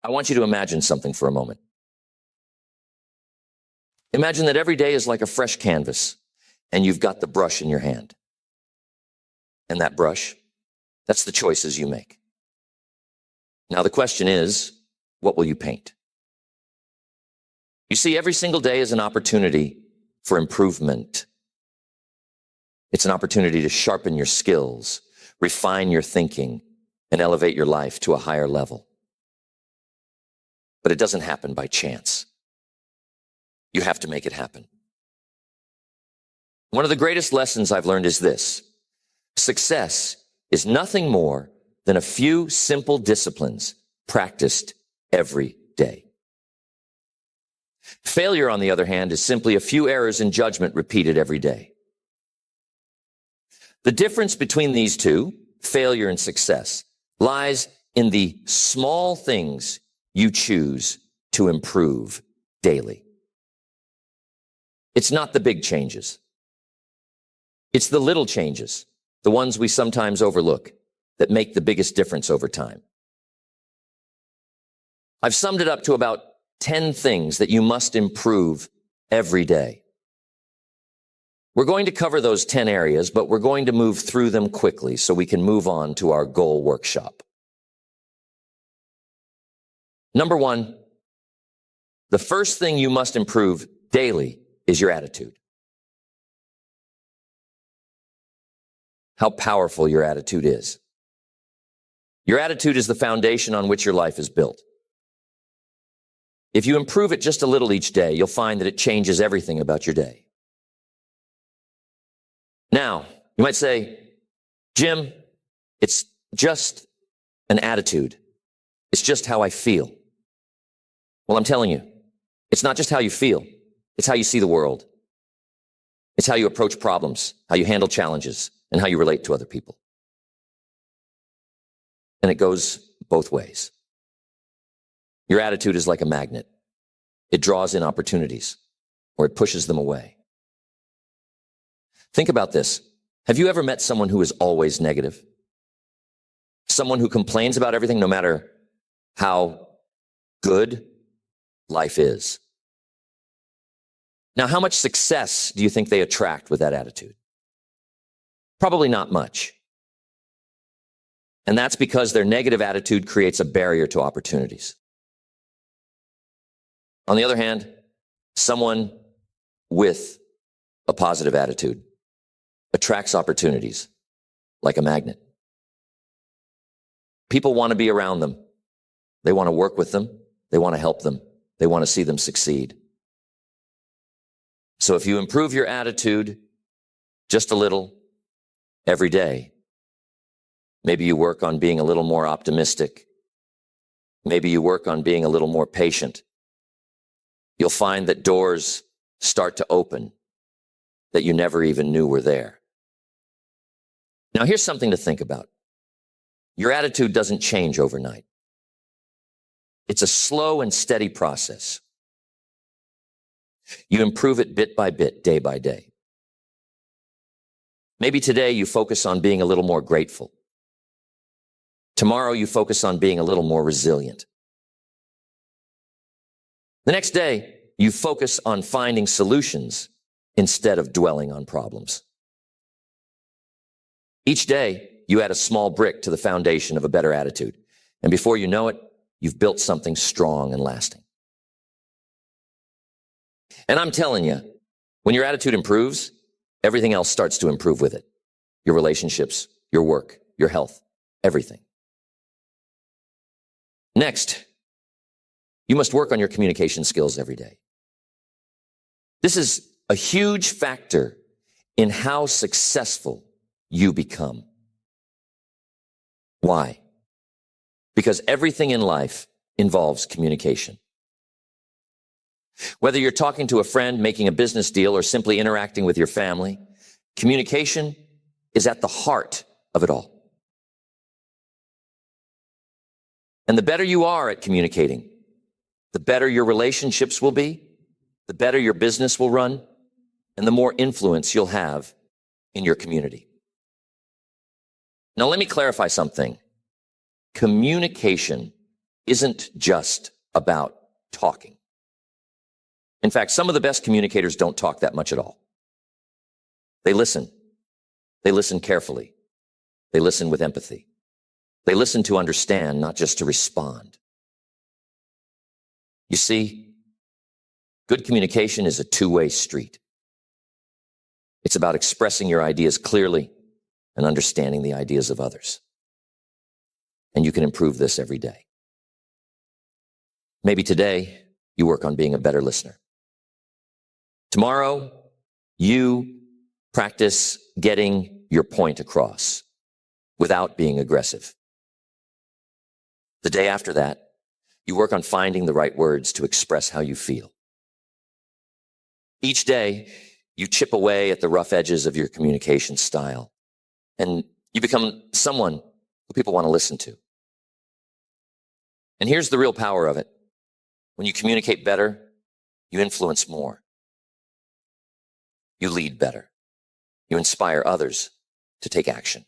I want you to imagine something for a moment. Imagine that every day is like a fresh canvas, and you've got the brush in your hand. And that brush, that's the choices you make. Now the question is, what will you paint? You see, every single day is an opportunity for improvement. It's an opportunity to sharpen your skills, refine your thinking, and elevate your life to a higher level. But it doesn't happen by chance. You have to make it happen. One of the greatest lessons I've learned is this: success is nothing more than a few simple disciplines practiced every day. Failure, on the other hand, is simply a few errors in judgment repeated every day. The difference between these two, failure and success, lies in the small things you choose to improve daily. It's not the big changes. It's the little changes, the ones we sometimes overlook, that make the biggest difference over time. I've summed it up to about 10 things that you must improve every day. We're going to cover those 10 areas, but we're going to move through them quickly so we can move on to our goal workshop. Number one, the first thing you must improve daily is your attitude. How powerful your attitude is. Your attitude is the foundation on which your life is built. If you improve it just a little each day, you'll find that it changes everything about your day. Now, you might say, Jim, it's just an attitude. It's just how I feel. Well, I'm telling you, it's not just how you feel. It's how you see the world. It's how you approach problems, how you handle challenges, and how you relate to other people. And it goes both ways. Your attitude is like a magnet. It draws in opportunities, or it pushes them away. Think about this. Have you ever met someone who is always negative? Someone who complains about everything no matter how good life is? Now, how much success do you think they attract with that attitude? Probably not much. And that's because their negative attitude creates a barrier to opportunities. On the other hand, someone with a positive attitude attracts opportunities like a magnet. People want to be around them. They want to work with them. They want to help them. They want to see them succeed. So if you improve your attitude just a little every day, maybe you work on being a little more optimistic. Maybe you work on being a little more patient. You'll find that doors start to open that you never even knew were there. Now, here's something to think about. Your attitude doesn't change overnight. It's a slow and steady process. You improve it bit by bit, day by day. Maybe today you focus on being a little more grateful. Tomorrow you focus on being a little more resilient. The next day, you focus on finding solutions instead of dwelling on problems. Each day, you add a small brick to the foundation of a better attitude. And before you know it, you've built something strong and lasting. And I'm telling you, when your attitude improves, everything else starts to improve with it. Your relationships, your work, your health, everything. Next, you must work on your communication skills every day. This is a huge factor in how successful you become. Why? Because everything in life involves communication. Whether you're talking to a friend, making a business deal, or simply interacting with your family, communication is at the heart of it all. And the better you are at communicating, the better your relationships will be, the better your business will run, and the more influence you'll have in your community. Now, let me clarify something. Communication isn't just about talking. In fact, some of the best communicators don't talk that much at all. They listen. They listen carefully. They listen with empathy. They listen to understand, not just to respond. You see, good communication is a two-way street. It's about expressing your ideas clearly and understanding the ideas of others. And you can improve this every day. Maybe today you work on being a better listener. Tomorrow you practice getting your point across without being aggressive. The day after that, you work on finding the right words to express how you feel. Each day, you chip away at the rough edges of your communication style, and you become someone who people want to listen to. And here's the real power of it. When you communicate better, you influence more. You lead better. You inspire others to take action.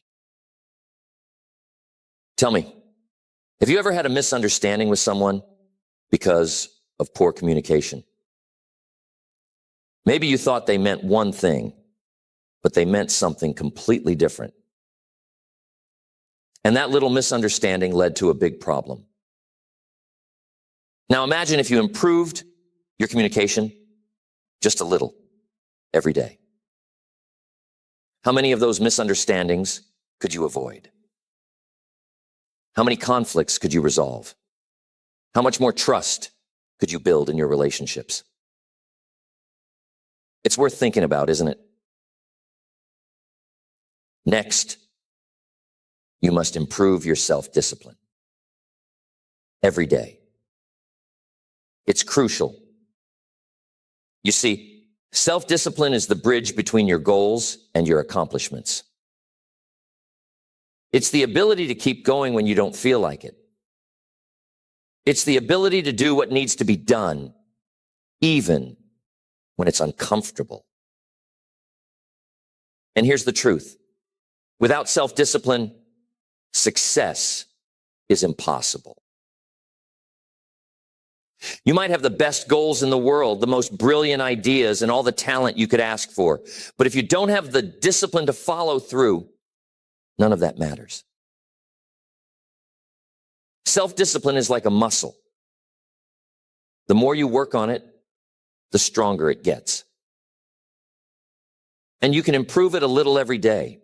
Tell me, have you ever had a misunderstanding with someone because of poor communication? Maybe you thought they meant one thing, but they meant something completely different. And that little misunderstanding led to a big problem. Now imagine if you improved your communication just a little every day. How many of those misunderstandings could you avoid? How many conflicts could you resolve? How much more trust could you build in your relationships? It's worth thinking about, isn't it? Next, you must improve your self-discipline every day. It's crucial. You see, self-discipline is the bridge between your goals and your accomplishments. It's the ability to keep going when you don't feel like it. It's the ability to do what needs to be done, even when it's uncomfortable. And here's the truth. Without self-discipline, success is impossible. You might have the best goals in the world, the most brilliant ideas, and all the talent you could ask for. But if you don't have the discipline to follow through, none of that matters. Self-discipline is like a muscle. The more you work on it, the stronger it gets. And you can improve it a little every day.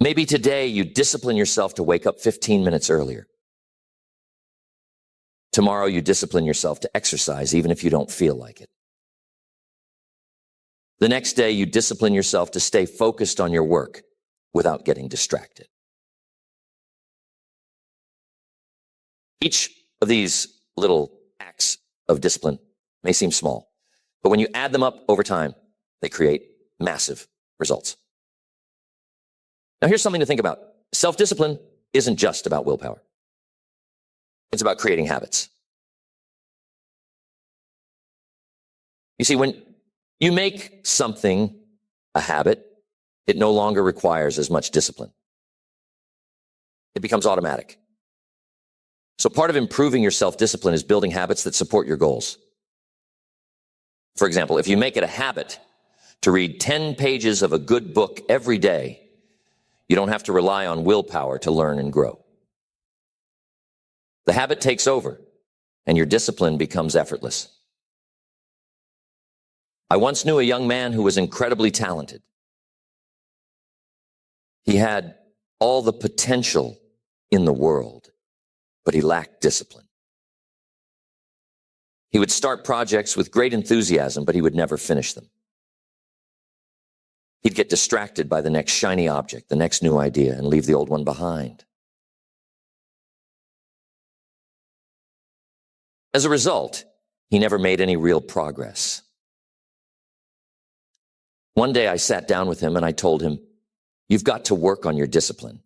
Maybe today you discipline yourself to wake up 15 minutes earlier. Tomorrow you discipline yourself to exercise even if you don't feel like it. The next day you discipline yourself to stay focused on your work without getting distracted. Each of these little acts of discipline may seem small, but when you add them up over time, they create massive results. Now here's something to think about. Self-discipline isn't just about willpower. It's about creating habits. You see, when you make something a habit, it no longer requires as much discipline. It becomes automatic. So part of improving your self-discipline is building habits that support your goals. For example, if you make it a habit to read 10 pages of a good book every day, you don't have to rely on willpower to learn and grow. The habit takes over, and your discipline becomes effortless. I once knew a young man who was incredibly talented. He had all the potential in the world, but he lacked discipline. He would start projects with great enthusiasm, but he would never finish them. He'd get distracted by the next shiny object, the next new idea, and leave the old one behind. As a result, he never made any real progress. One day I sat down with him and I told him, "You've got to work on your discipline.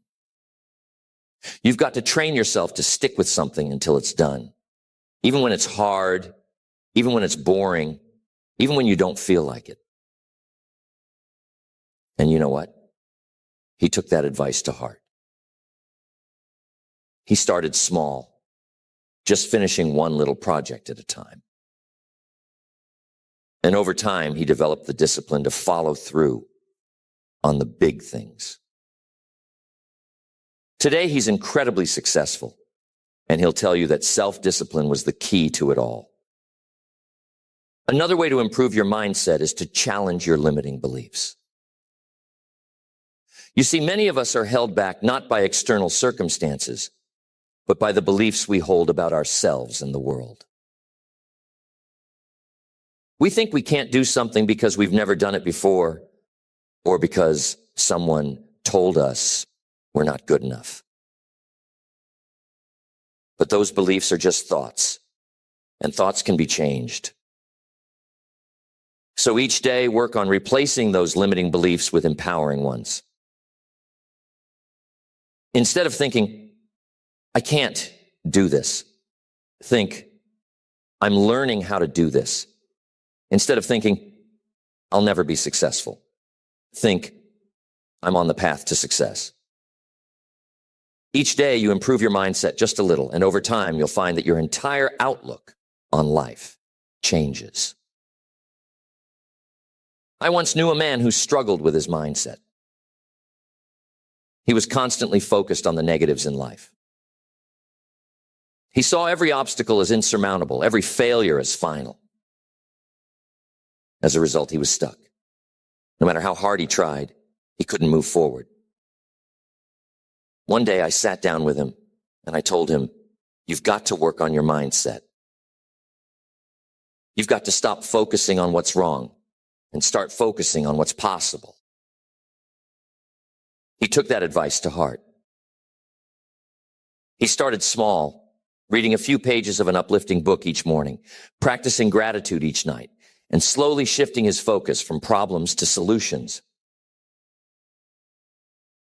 You've got to train yourself to stick with something until it's done. Even when it's hard, even when it's boring, even when you don't feel like it." And you know what? He took that advice to heart. He started small, just finishing one little project at a time. And over time, he developed the discipline to follow through on the big things. Today, he's incredibly successful, and he'll tell you that self-discipline was the key to it all. Another way to improve your mindset is to challenge your limiting beliefs. You see, many of us are held back not by external circumstances, but by the beliefs we hold about ourselves and the world. We think we can't do something because we've never done it before, or because someone told us we're not good enough. But those beliefs are just thoughts, and thoughts can be changed. So each day, work on replacing those limiting beliefs with empowering ones. Instead of thinking, I can't do this, think, I'm learning how to do this. Instead of thinking, I'll never be successful, think, I'm on the path to success. Each day you improve your mindset just a little, and over time you'll find that your entire outlook on life changes. I once knew a man who struggled with his mindset. He was constantly focused on the negatives in life. He saw every obstacle as insurmountable, every failure as final. As a result, he was stuck. No matter how hard he tried, he couldn't move forward. One day I sat down with him and I told him, you've got to work on your mindset. You've got to stop focusing on what's wrong and start focusing on what's possible. He took that advice to heart. He started small, reading a few pages of an uplifting book each morning, practicing gratitude each night, and slowly shifting his focus from problems to solutions.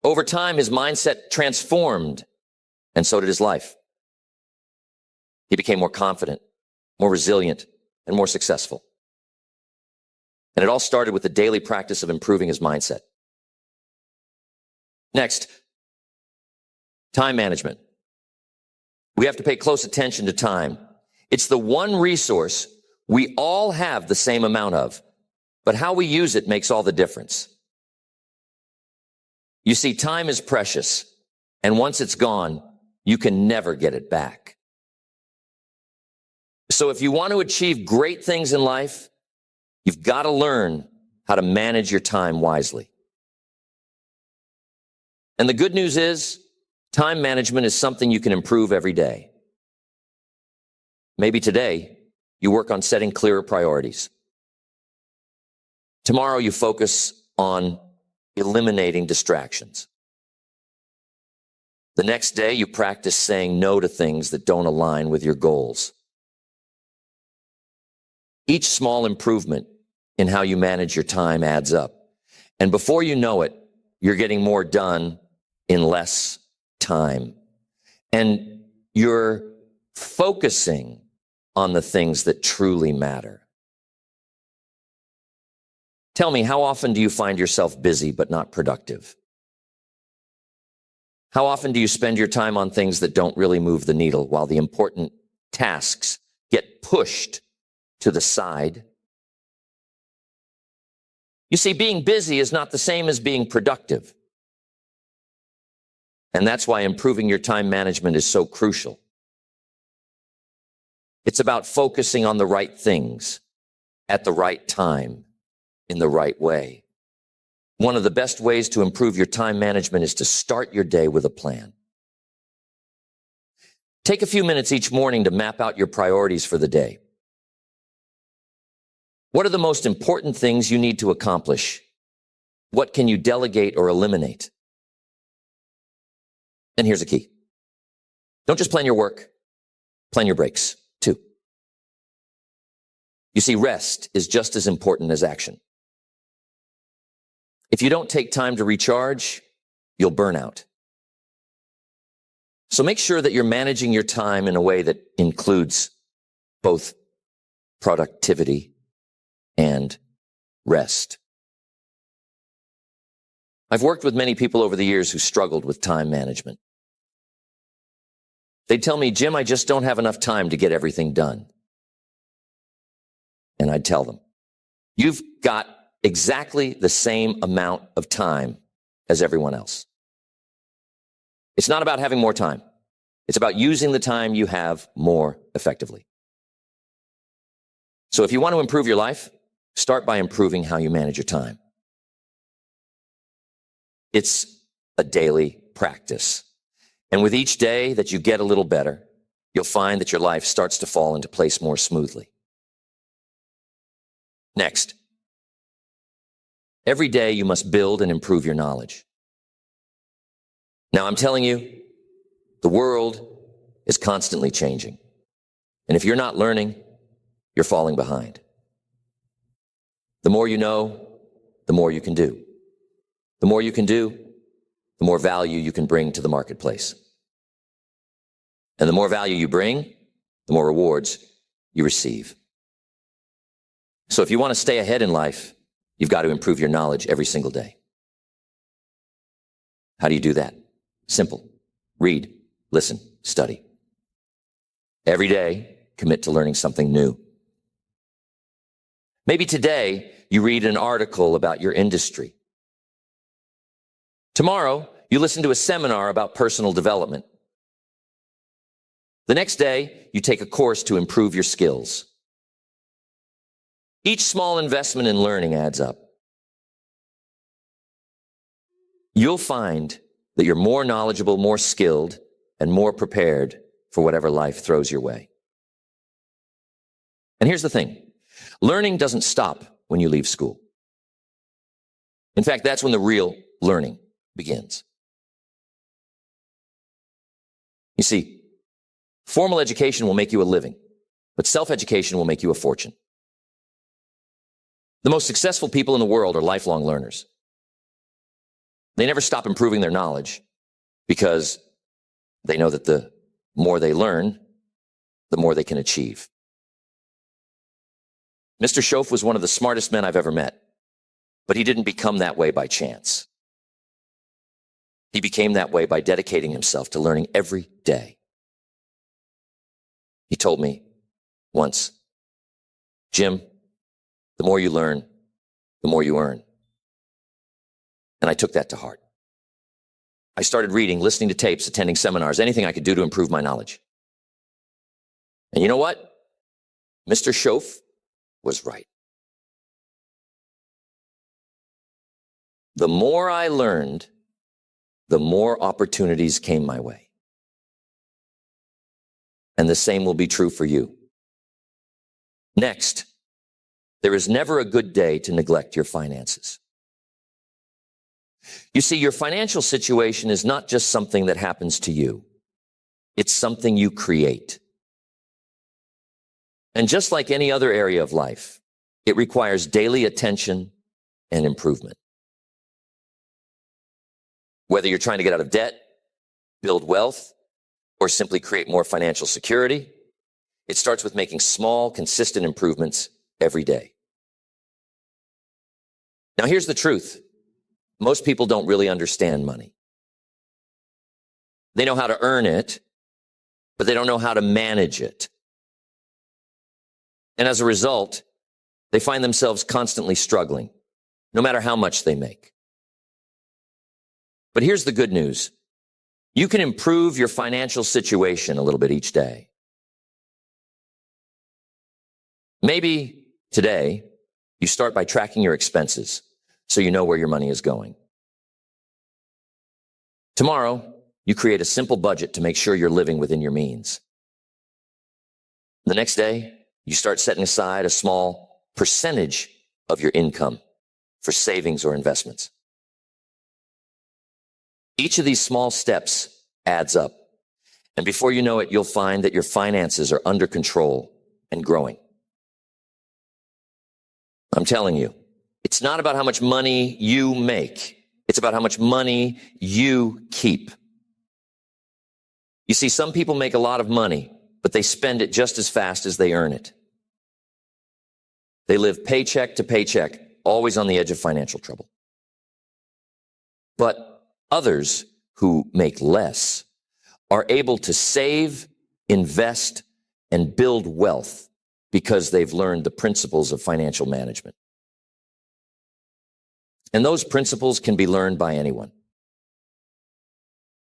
Over time, his mindset transformed, and so did his life. He became more confident, more resilient, and more successful. And it all started with the daily practice of improving his mindset. Next, time management. We have to pay close attention to time. It's the one resource we all have the same amount of, but how we use it makes all the difference. You see, time is precious, and once it's gone, you can never get it back. So if you want to achieve great things in life, you've got to learn how to manage your time wisely. And the good news is, time management is something you can improve every day. Maybe today, you work on setting clearer priorities. Tomorrow, you focus on eliminating distractions. The next day, you practice saying no to things that don't align with your goals. Each small improvement in how you manage your time adds up. And before you know it, you're getting more done in less time. And you're focusing on the things that truly matter. Tell me, how often do you find yourself busy but not productive? How often do you spend your time on things that don't really move the needle while the important tasks get pushed to the side? You see, being busy is not the same as being productive. And that's why improving your time management is so crucial. It's about focusing on the right things at the right time in the right way. One of the best ways to improve your time management is to start your day with a plan. Take a few minutes each morning to map out your priorities for the day. What are the most important things you need to accomplish? What can you delegate or eliminate? And here's a key. Don't just plan your work, plan your breaks too. You see, rest is just as important as action. If you don't take time to recharge, you'll burn out. So make sure that you're managing your time in a way that includes both productivity and rest. I've worked with many people over the years who struggled with time management. They'd tell me, Jim, I just don't have enough time to get everything done. And I'd tell them, you've got exactly the same amount of time as everyone else. It's not about having more time. It's about using the time you have more effectively. So if you want to improve your life, start by improving how you manage your time. It's a daily practice. And with each day that you get a little better, you'll find that your life starts to fall into place more smoothly. Next, every day you must build and improve your knowledge. Now, I'm telling you, the world is constantly changing. And if you're not learning, you're falling behind. The more you know, the more you can do. The more you can do, the more value you can bring to the marketplace. And the more value you bring, the more rewards you receive. So if you want to stay ahead in life, you've got to improve your knowledge every single day. How do you do that? Simple. Read, listen, study. Every day, commit to learning something new. Maybe today you read an article about your industry. Tomorrow, you listen to a seminar about personal development. The next day, you take a course to improve your skills. Each small investment in learning adds up. You'll find that you're more knowledgeable, more skilled, and more prepared for whatever life throws your way. And here's the thing. Learning doesn't stop when you leave school. In fact, that's when the real learning begins. You see, formal education will make you a living, but self-education will make you a fortune. The most successful people in the world are lifelong learners. They never stop improving their knowledge because they know that the more they learn, the more they can achieve. Mr. Schoaf was one of the smartest men I've ever met, but he didn't become that way by chance. He became that way by dedicating himself to learning every day. He told me once, Jim, the more you learn, the more you earn. And I took that to heart. I started reading, listening to tapes, attending seminars, anything I could do to improve my knowledge. And you know what? Mr. Schoaf was right. The more I learned, the more opportunities came my way. And the same will be true for you. Next, there is never a good day to neglect your finances. You see, your financial situation is not just something that happens to you. It's something you create. And just like any other area of life, it requires daily attention and improvement. Whether you're trying to get out of debt, build wealth, or simply create more financial security, it starts with making small, consistent improvements every day. Now, here's the truth. Most people don't really understand money. They know how to earn it, but they don't know how to manage it. And as a result, they find themselves constantly struggling, no matter how much they make. But here's the good news. You can improve your financial situation a little bit each day. Maybe today, you start by tracking your expenses so you know where your money is going. Tomorrow, you create a simple budget to make sure you're living within your means. The next day, you start setting aside a small percentage of your income for savings or investments. Each of these small steps adds up. And before you know it, you'll find that your finances are under control and growing. I'm telling you, it's not about how much money you make. It's about how much money you keep. You see, some people make a lot of money, but they spend it just as fast as they earn it. They live paycheck to paycheck, always on the edge of financial trouble. But others who make less are able to save, invest, and build wealth because they've learned the principles of financial management. And those principles can be learned by anyone.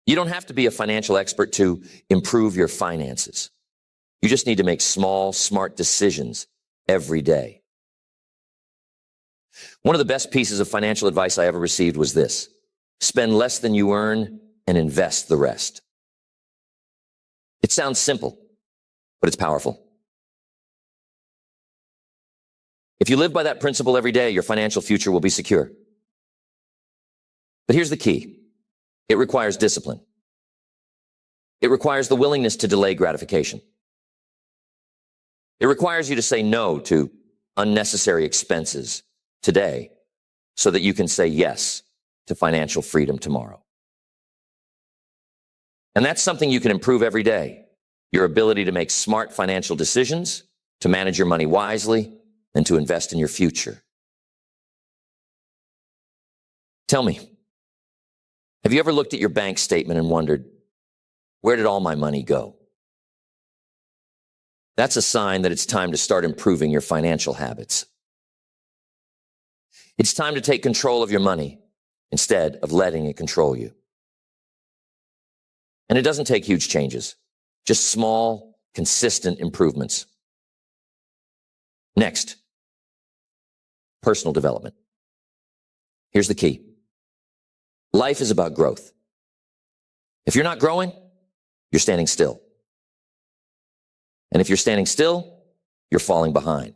You don't have to be a financial expert to improve your finances. You just need to make small, smart decisions every day. One of the best pieces of financial advice I ever received was this: spend less than you earn and invest the rest. It sounds simple, but it's powerful. If you live by that principle every day, your financial future will be secure. But here's the key. It requires discipline. It requires the willingness to delay gratification. It requires you to say no to unnecessary expenses today so that you can say yes to financial freedom tomorrow. And that's something you can improve every day. Your ability to make smart financial decisions, to manage your money wisely, and to invest in your future. Tell me, have you ever looked at your bank statement and wondered, where did all my money go? That's a sign that it's time to start improving your financial habits. It's time to take control of your money instead of letting it control you. And it doesn't take huge changes, just small, consistent improvements. Next, personal development. Here's the key. Life is about growth. If you're not growing, you're standing still. And if you're standing still, you're falling behind.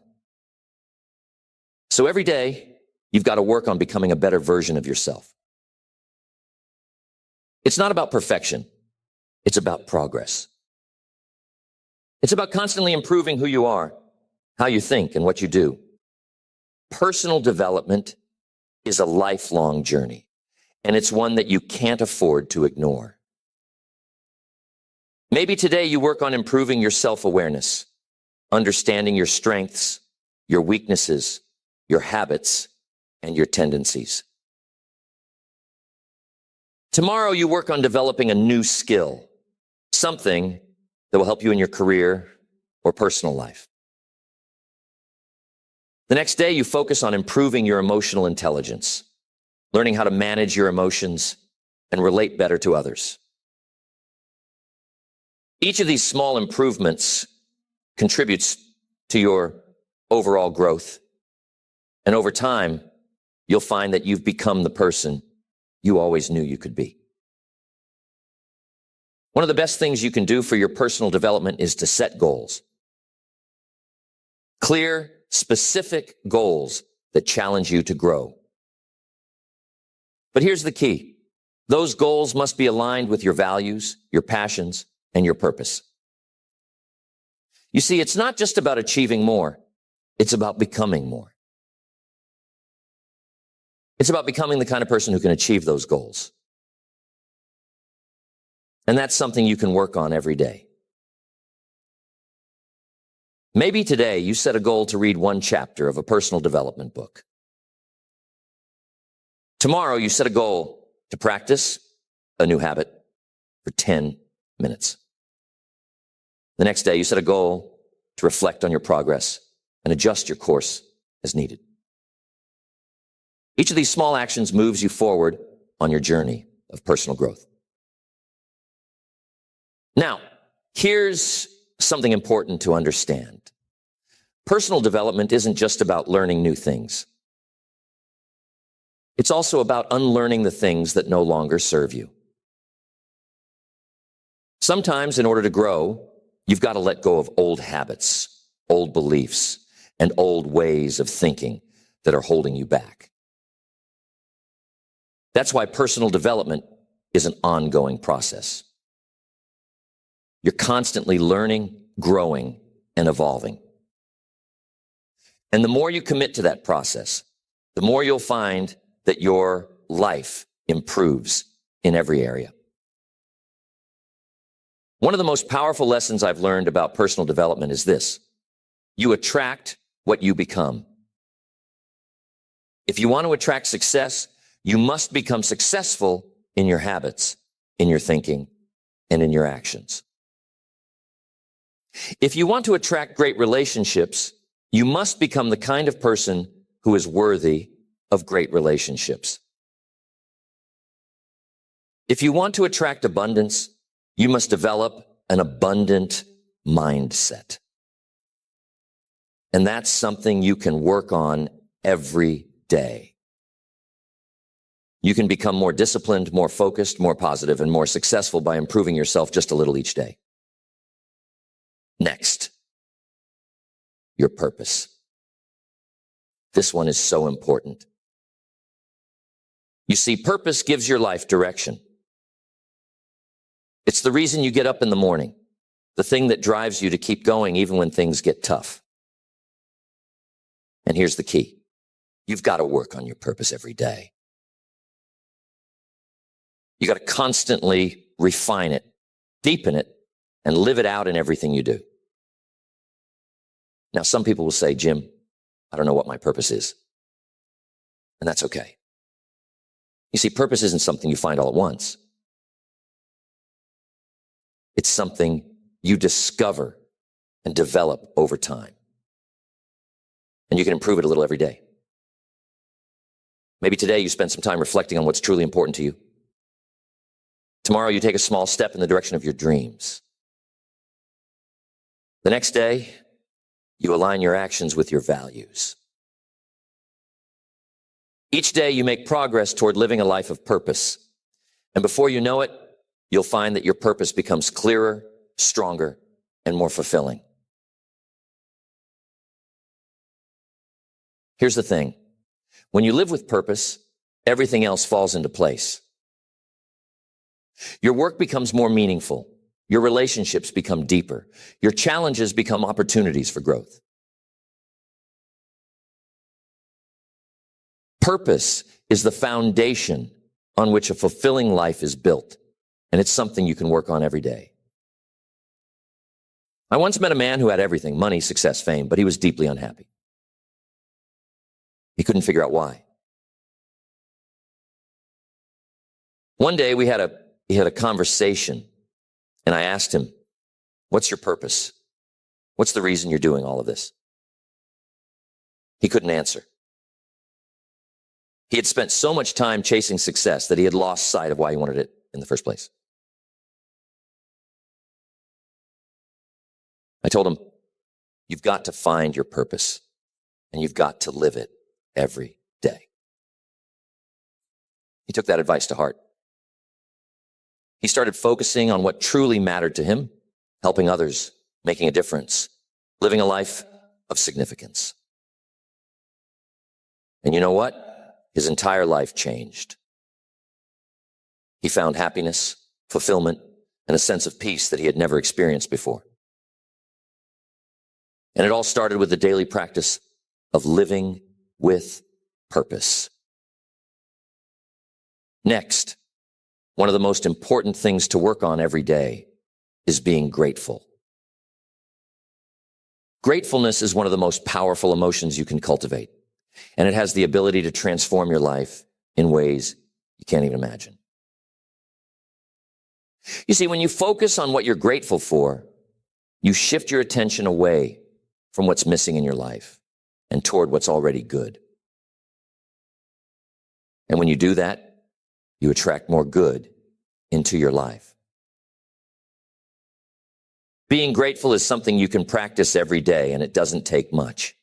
So every day, you've got to work on becoming a better version of yourself. It's not about perfection. It's about progress. It's about constantly improving who you are, how you think, and what you do. Personal development is a lifelong journey, and it's one that you can't afford to ignore. Maybe today you work on improving your self-awareness, understanding your strengths, your weaknesses, your habits, and your tendencies. Tomorrow you work on developing a new skill, something that will help you in your career or personal life. The next day you focus on improving your emotional intelligence, learning how to manage your emotions and relate better to others. Each of these small improvements contributes to your overall growth. And over time, you'll find that you've become the person you always knew you could be. One of the best things you can do for your personal development is to set goals. Clear, specific goals that challenge you to grow. But here's the key. Those goals must be aligned with your values, your passions, and your purpose. You see, it's not just about achieving more. It's about becoming more. It's about becoming the kind of person who can achieve those goals. And that's something you can work on every day. Maybe today you set a goal to read one chapter of a personal development book. Tomorrow you set a goal to practice a new habit for 10 minutes. The next day you set a goal to reflect on your progress and adjust your course as needed. Each of these small actions moves you forward on your journey of personal growth. Now, here's something important to understand. Personal development isn't just about learning new things. It's also about unlearning the things that no longer serve you. Sometimes, in order to grow, you've got to let go of old habits, old beliefs, and old ways of thinking that are holding you back. That's why personal development is an ongoing process. You're constantly learning, growing, and evolving. And the more you commit to that process, the more you'll find that your life improves in every area. One of the most powerful lessons I've learned about personal development is this: you attract what you become. If you want to attract success, you must become successful in your habits, in your thinking, and in your actions. If you want to attract great relationships, you must become the kind of person who is worthy of great relationships. If you want to attract abundance, you must develop an abundant mindset. And that's something you can work on every day. You can become more disciplined, more focused, more positive, and more successful by improving yourself just a little each day. Next, your purpose. This one is so important. You see, purpose gives your life direction. It's the reason you get up in the morning, the thing that drives you to keep going even when things get tough. And here's the key. You've got to work on your purpose every day. You got to constantly refine it, deepen it, and live it out in everything you do. Now, some people will say, Jim, I don't know what my purpose is. And that's okay. You see, purpose isn't something you find all at once. It's something you discover and develop over time. And you can improve it a little every day. Maybe today you spend some time reflecting on what's truly important to you. Tomorrow you take a small step in the direction of your dreams. The next day, you align your actions with your values. Each day you make progress toward living a life of purpose. And before you know it, you'll find that your purpose becomes clearer, stronger, and more fulfilling. Here's the thing. When you live with purpose, everything else falls into place. Your work becomes more meaningful. Your relationships become deeper. Your challenges become opportunities for growth. Purpose is the foundation on which a fulfilling life is built, and it's something you can work on every day. I once met a man who had everything, money, success, fame, but he was deeply unhappy. He couldn't figure out why. One day he had a conversation, and I asked him, what's your purpose? What's the reason you're doing all of this? He couldn't answer. He had spent so much time chasing success that he had lost sight of why he wanted it in the first place. I told him, you've got to find your purpose, and you've got to live it every day. He took that advice to heart. He started focusing on what truly mattered to him, helping others, making a difference, living a life of significance. And you know what? His entire life changed. He found happiness, fulfillment, and a sense of peace that he had never experienced before. And it all started with the daily practice of living with purpose. Next, one of the most important things to work on every day is being grateful. Gratefulness is one of the most powerful emotions you can cultivate, and it has the ability to transform your life in ways you can't even imagine. You see, when you focus on what you're grateful for, you shift your attention away from what's missing in your life and toward what's already good. And when you do that, you attract more good into your life. Being grateful is something you can practice every day, and it doesn't take much.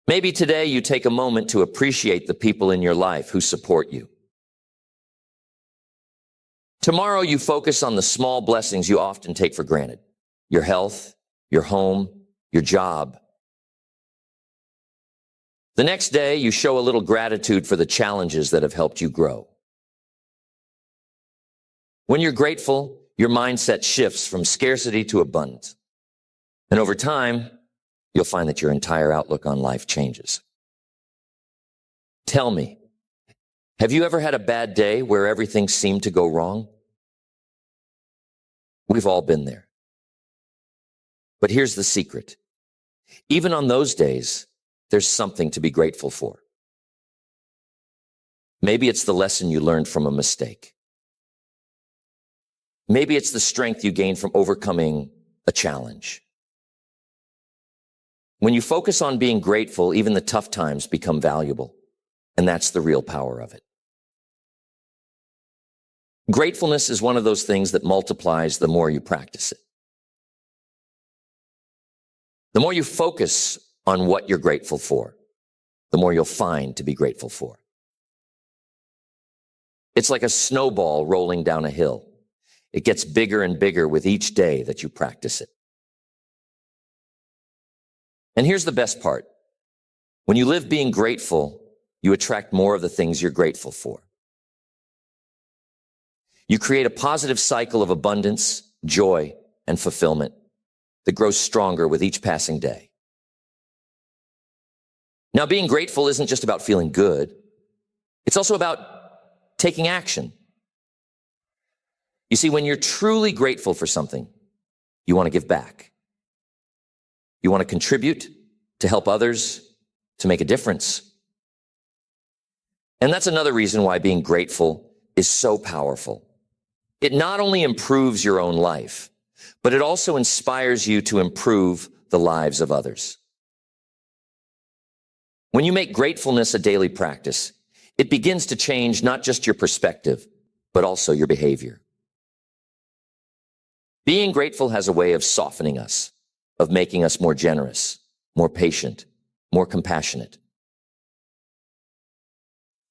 Maybe today you take a moment to appreciate the people in your life who support you. Tomorrow you focus on the small blessings you often take for granted. Your health, your home, your job. The next day you show a little gratitude for the challenges that have helped you grow. When you're grateful, your mindset shifts from scarcity to abundance. And over time, you'll find that your entire outlook on life changes. Tell me, have you ever had a bad day where everything seemed to go wrong? We've all been there. But here's the secret. Even on those days, there's something to be grateful for. Maybe it's the lesson you learned from a mistake. Maybe it's the strength you gain from overcoming a challenge. When you focus on being grateful, even the tough times become valuable. And that's the real power of it. Gratefulness is one of those things that multiplies the more you practice it. The more you focus on what you're grateful for, the more you'll find to be grateful for. It's like a snowball rolling down a hill. It gets bigger and bigger with each day that you practice it. And here's the best part. When you live being grateful, you attract more of the things you're grateful for. You create a positive cycle of abundance, joy, and fulfillment that grows stronger with each passing day. Now, being grateful isn't just about feeling good. It's also about taking action. You see, when you're truly grateful for something, you want to give back. You want to contribute, to help others, to make a difference. And that's another reason why being grateful is so powerful. It not only improves your own life, but it also inspires you to improve the lives of others. When you make gratefulness a daily practice, it begins to change not just your perspective, but also your behavior. Being grateful has a way of softening us, of making us more generous, more patient, more compassionate.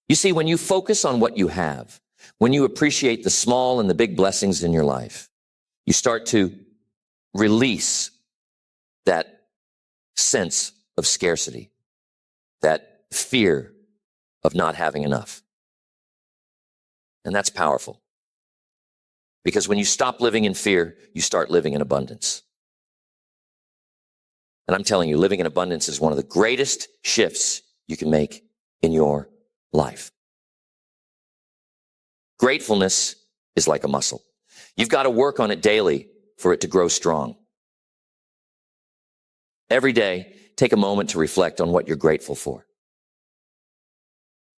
You see, when you focus on what you have, when you appreciate the small and the big blessings in your life, you start to release that sense of scarcity, that fear of not having enough. And that's powerful. Because when you stop living in fear, you start living in abundance. And I'm telling you, living in abundance is one of the greatest shifts you can make in your life. Gratefulness is like a muscle. You've got to work on it daily for it to grow strong. Every day, take a moment to reflect on what you're grateful for.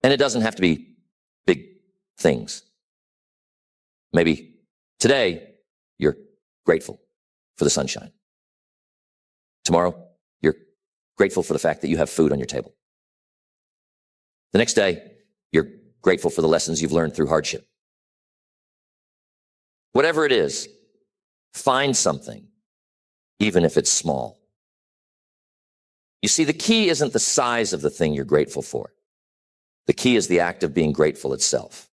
And it doesn't have to be big things. Maybe today, you're grateful for the sunshine. Tomorrow, you're grateful for the fact that you have food on your table. The next day, you're grateful for the lessons you've learned through hardship. Whatever it is, find something, even if it's small. You see, the key isn't the size of the thing you're grateful for. The key is the act of being grateful itself.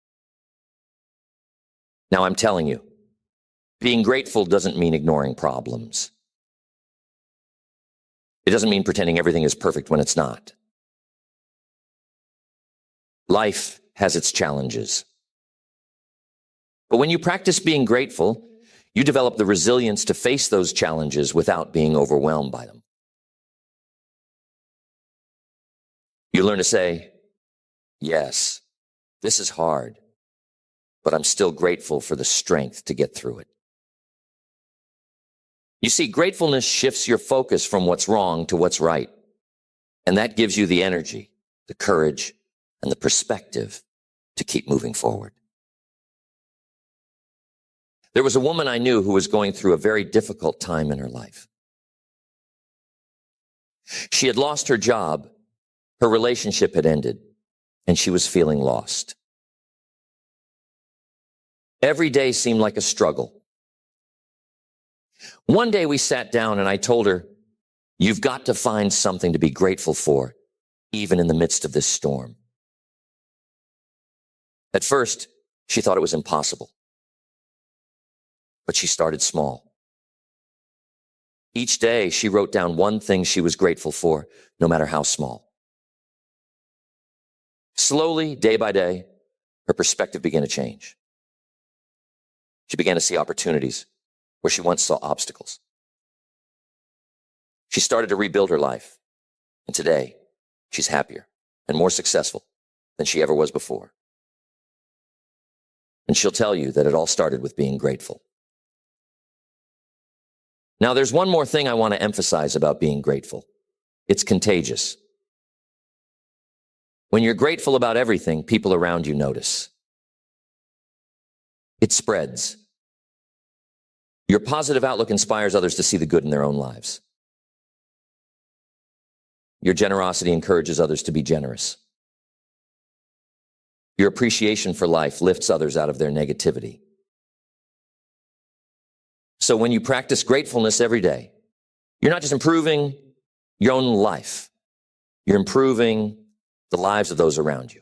Now, I'm telling you, being grateful doesn't mean ignoring problems. It doesn't mean pretending everything is perfect when it's not. Life has its challenges. But when you practice being grateful, you develop the resilience to face those challenges without being overwhelmed by them. You learn to say, yes, this is hard, but I'm still grateful for the strength to get through it. You see, gratefulness shifts your focus from what's wrong to what's right. And that gives you the energy, the courage, and the perspective to keep moving forward. There was a woman I knew who was going through a very difficult time in her life. She had lost her job, her relationship had ended, and she was feeling lost. Every day seemed like a struggle. One day we sat down and I told her, you've got to find something to be grateful for, even in the midst of this storm. At first, she thought it was impossible. But she started small. Each day, she wrote down one thing she was grateful for, no matter how small. Slowly, day by day, her perspective began to change. She began to see opportunities where she once saw obstacles. She started to rebuild her life. And today, she's happier and more successful than she ever was before. And she'll tell you that it all started with being grateful. Now, there's one more thing I want to emphasize about being grateful. It's contagious. When you're grateful about everything, people around you notice. It spreads. Your positive outlook inspires others to see the good in their own lives. Your generosity encourages others to be generous. Your appreciation for life lifts others out of their negativity. So when you practice gratefulness every day, you're not just improving your own life, you're improving the lives of those around you.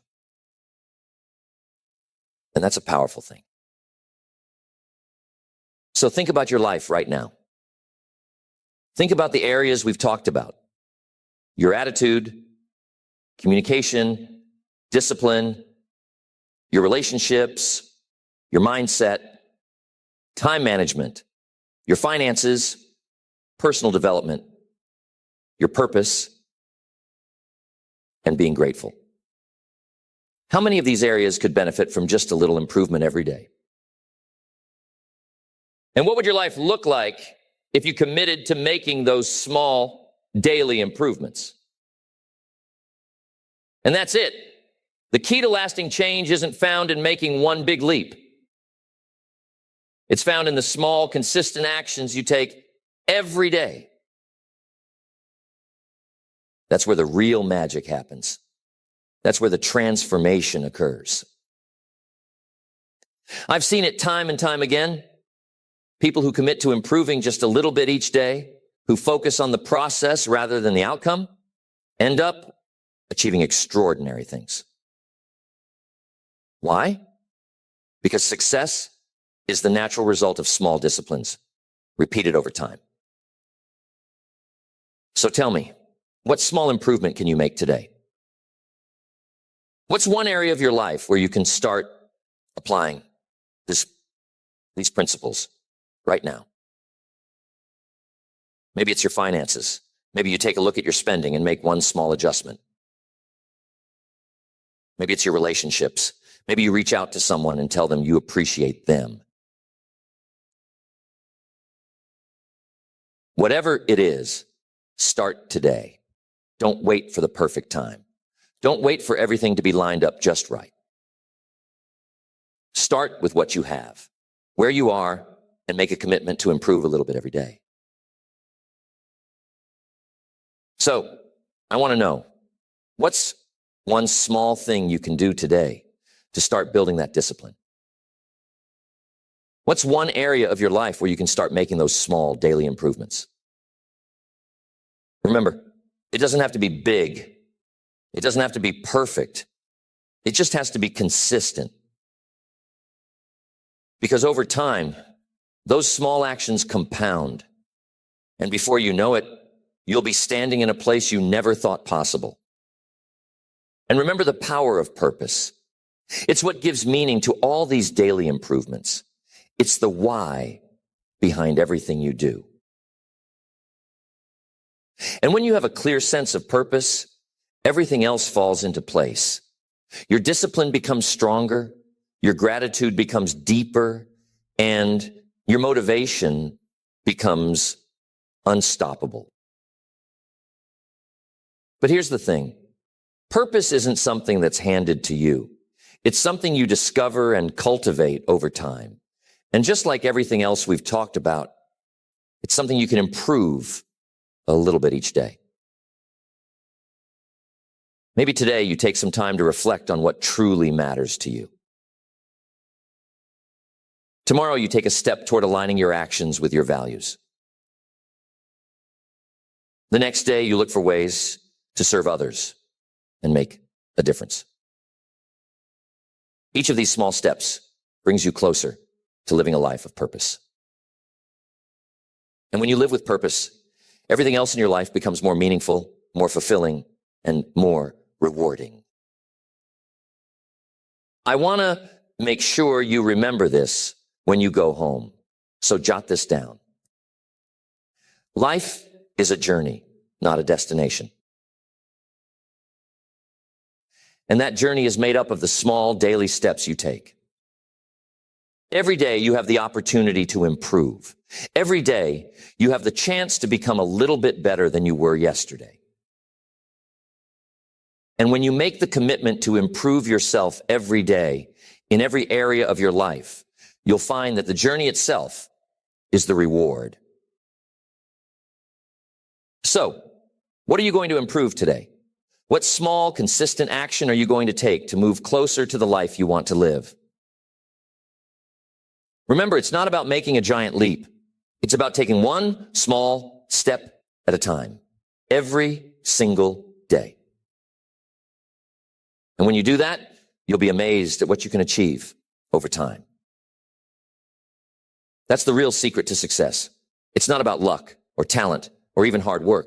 And that's a powerful thing. So think about your life right now. Think about the areas we've talked about. Your attitude, communication, discipline, your relationships, your mindset, time management, your finances, personal development, your purpose, and being grateful. How many of these areas could benefit from just a little improvement every day? And what would your life look like if you committed to making those small daily improvements? And that's it. The key to lasting change isn't found in making one big leap. It's found in the small, consistent actions you take every day. That's where the real magic happens. That's where the transformation occurs. I've seen it time and time again. People who commit to improving just a little bit each day, who focus on the process rather than the outcome, end up achieving extraordinary things. Why? Because success is the natural result of small disciplines, repeated over time. So tell me, what small improvement can you make today? What's one area of your life where you can start applying these principles right now? Maybe it's your finances. Maybe you take a look at your spending and make one small adjustment. Maybe it's your relationships. Maybe you reach out to someone and tell them you appreciate them. Whatever it is, start today. Don't wait for the perfect time. Don't wait for everything to be lined up just right. Start with what you have, where you are, and make a commitment to improve a little bit every day. So, I want to know, what's one small thing you can do today to start building that discipline? What's one area of your life where you can start making those small daily improvements? Remember, it doesn't have to be big. It doesn't have to be perfect. It just has to be consistent. Because over time, those small actions compound. And before you know it, you'll be standing in a place you never thought possible. And remember the power of purpose. It's what gives meaning to all these daily improvements. It's the why behind everything you do. And when you have a clear sense of purpose, everything else falls into place. Your discipline becomes stronger, your gratitude becomes deeper, and your motivation becomes unstoppable. But here's the thing. Purpose isn't something that's handed to you. It's something you discover and cultivate over time. And just like everything else we've talked about, it's something you can improve a little bit each day. Maybe today you take some time to reflect on what truly matters to you. Tomorrow you take a step toward aligning your actions with your values. The next day you look for ways to serve others and make a difference. Each of these small steps brings you closer to living a life of purpose. And when you live with purpose, everything else in your life becomes more meaningful, more fulfilling, and more rewarding. I want to make sure you remember this when you go home. So jot this down. Life is a journey, not a destination. And that journey is made up of the small daily steps you take. Every day you have the opportunity to improve. Every day you have the chance to become a little bit better than you were yesterday. And when you make the commitment to improve yourself every day in every area of your life, you'll find that the journey itself is the reward. So, what are you going to improve today? What small, consistent action are you going to take to move closer to the life you want to live? Remember, it's not about making a giant leap. It's about taking one small step at a time, every single day. And when you do that, you'll be amazed at what you can achieve over time. That's the real secret to success. It's not about luck or talent or even hard work.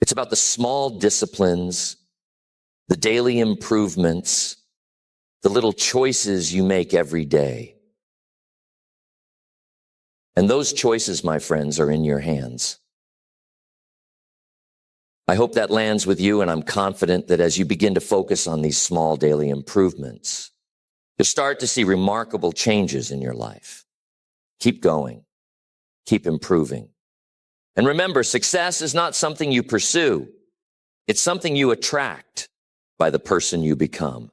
It's about the small disciplines, the daily improvements, the little choices you make every day. And those choices, my friends, are in your hands. I hope that lands with you, and I'm confident that as you begin to focus on these small daily improvements, you'll start to see remarkable changes in your life. Keep going. Keep improving. And remember, success is not something you pursue. It's something you attract by the person you become.